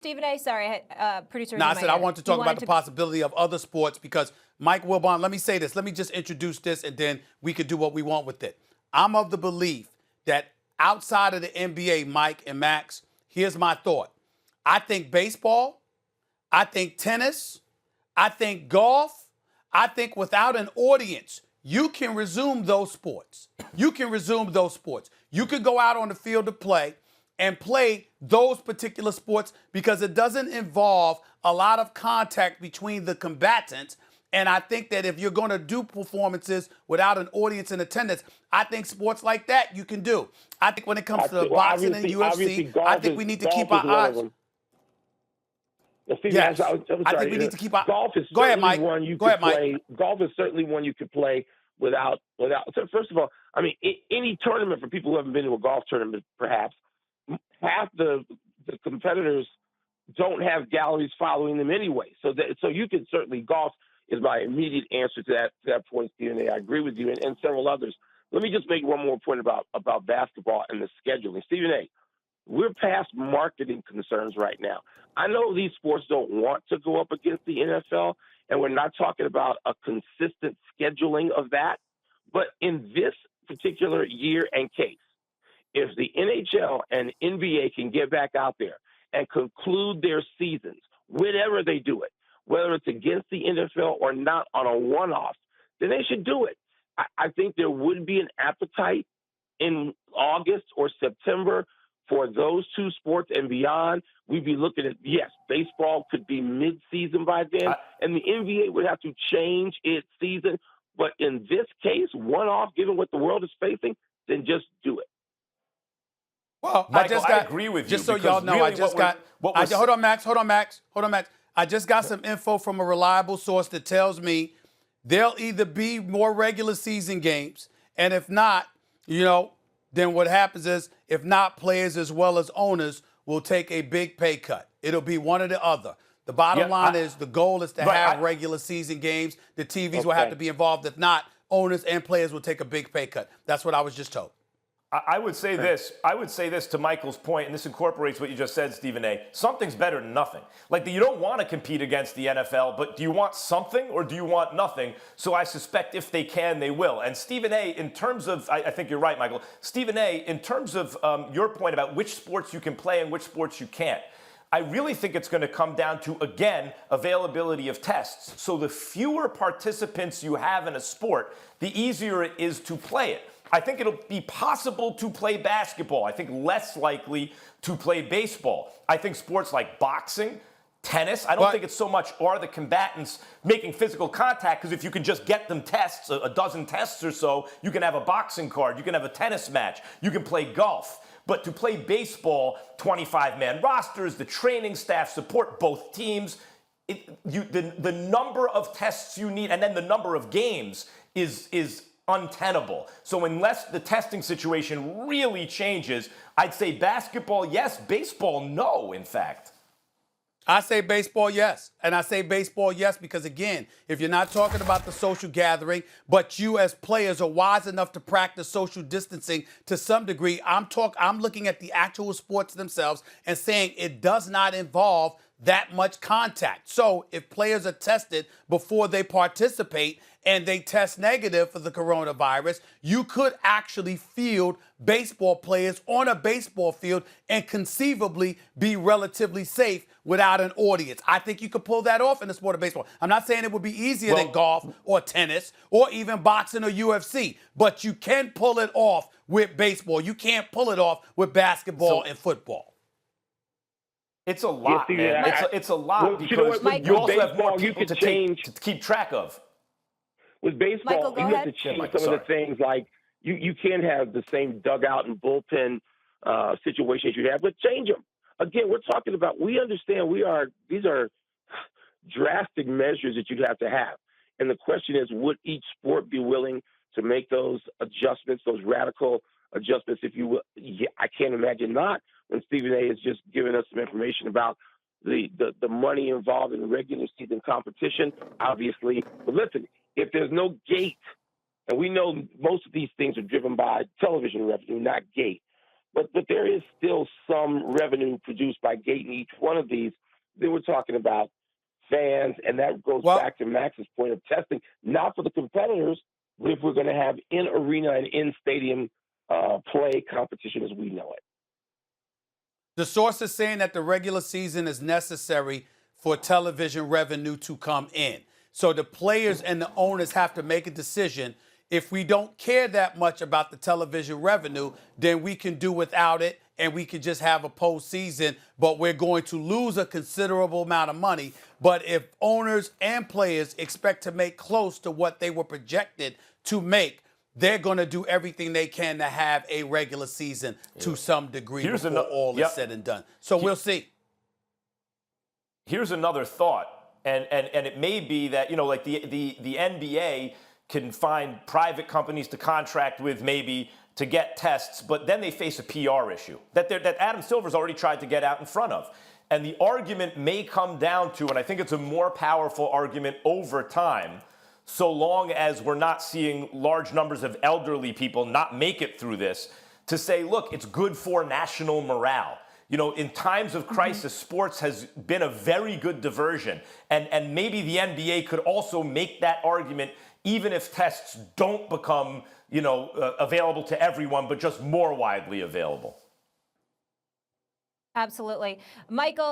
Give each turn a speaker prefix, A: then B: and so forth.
A: Stephen A., sorry, producer.
B: No, I said I want to talk about the possibility of other sports because Mike Wilbon, let me say this. Let me just introduce this and then we could do what we want with it. I'm of the belief that outside of the NBA, Mike and Max, here's my thought. I think baseball, I think tennis, I think golf, I think without an audience, you can resume those sports. You can resume those sports. You could go out on the field to play and play those particular sports because it doesn't involve a lot of contact between the combatants. And I think that if you're going to do performances without an audience in attendance, I think sports like that you can do. I think when it comes to boxing and UFC, I think we need to keep our eyes.
C: Yes.
B: I think we need to keep our.
C: Golf is
B: Go ahead, Mike.
C: One you
B: Go
C: could
B: ahead, Mike.
C: play. Golf is certainly one you could play without. So first of all, I mean, any tournament for people who haven't been to a golf tournament, perhaps half the competitors don't have galleries following them anyway. So you can certainly golf is my immediate answer to that point, Stephen A. I agree with you and several others. Let me just make one more point about basketball and the scheduling. Stephen A., we're past marketing concerns right now. I know these sports don't want to go up against the NFL, and we're not talking about a consistent scheduling of that. But in this particular year and case, if the NHL and NBA can get back out there and conclude their seasons, whenever they do it, whether it's against the NFL or not on a one-off, then they should do it. I think there would be an appetite in August or September for those two sports and beyond. We'd be looking at, yes, baseball could be mid-season by then, and the NBA would have to change its season. But in this case, one-off, given what the world is facing, then just do it.
B: Well,
D: Michael, I agree with you.
B: Just so y'all know,
D: really
B: hold on, Max. I just got some info from a reliable source that tells me there'll either be more regular season games, and if not, then what happens is, if not, players as well as owners will take a big pay cut. It'll be one or the other. The bottom line is the goal is to have regular season games. The TVs will have to be involved. If not, owners and players will take a big pay cut. That's what I was just told.
D: I would say this. I would say this to Michael's point, and this incorporates what you just said, Stephen A. Something's better than nothing. Like, you don't want to compete against the NFL, but do you want something or do you want nothing? So I suspect if they can, they will. And Stephen A., in terms of, I think you're right, Michael. Stephen A., in terms of your point about which sports you can play and which sports you can't, I really think it's going to come down to, again, availability of tests. So the fewer participants you have in a sport, the easier it is to play it. I think it'll be possible to play basketball. I think less likely to play baseball. I think sports like boxing, tennis, I don't think it's so much are the combatants making physical contact, because if you can just get them tests, a dozen tests or so, you can have a boxing card, you can have a tennis match, you can play golf. But to play baseball, 25-man rosters, the training staff support both teams, the number of tests you need and then the number of games is untenable. So unless the testing situation really changes, I'd say basketball, yes. Baseball, no, in fact.
B: I say baseball, yes. And I say baseball, yes, because, again, if you're not talking about the social gathering, but you as players are wise enough to practice social distancing to some degree, I'm looking at the actual sports themselves and saying it does not involve that much contact. So if players are tested before they participate and they test negative for the coronavirus, you could actually field baseball players on a baseball field and conceivably be relatively safe without an audience. I think you could pull that off in the sport of baseball. I'm not saying it would be easier than golf or tennis or even boxing or UFC, but you can pull it off with baseball. You can't pull it off with basketball and football.
D: It's a lot, man. It's a lot because you also have more people to keep track of.
C: With baseball,
A: Michael,
C: you have to change some of the things, like you can't have the same dugout and bullpen situations you have, but change them. Again, we're talking about, we understand these are drastic measures that you'd have to have. And the question is, would each sport be willing to make those adjustments, those radical adjustments, if you will? Yeah, I can't imagine not, when Stephen A. has just given us some information about the money involved in the regular season competition, obviously. But listen, if there's no gate, and we know most of these things are driven by television revenue, not gate, but there is still some revenue produced by gating each one of these. They were talking about fans, and that goes back to Max's point of testing, not for the competitors, but if we're going to have in-arena and in-stadium play competition as we know it.
B: The source is saying that the regular season is necessary for television revenue to come in. So the players and the owners have to make a decision. If we don't care that much about the television revenue, then we can do without it and we can just have a postseason, but we're going to lose a considerable amount of money. But if owners and players expect to make close to what they were projected to make, they're going to do everything they can to have a regular season to some degree before all is said and done. So we'll see.
D: Here's another thought, and it may be that, like the NBA can find private companies to contract with maybe to get tests, but then they face a PR issue that Adam Silver's already tried to get out in front of. And the argument may come down to, and I think it's a more powerful argument over time, so long as we're not seeing large numbers of elderly people not make it through this, to say, look, it's good for national morale. In times of crisis, sports has been a very good diversion. And maybe the NBA could also make that argument, even if tests don't become, available to everyone, but just more widely available.
A: Absolutely. Michael,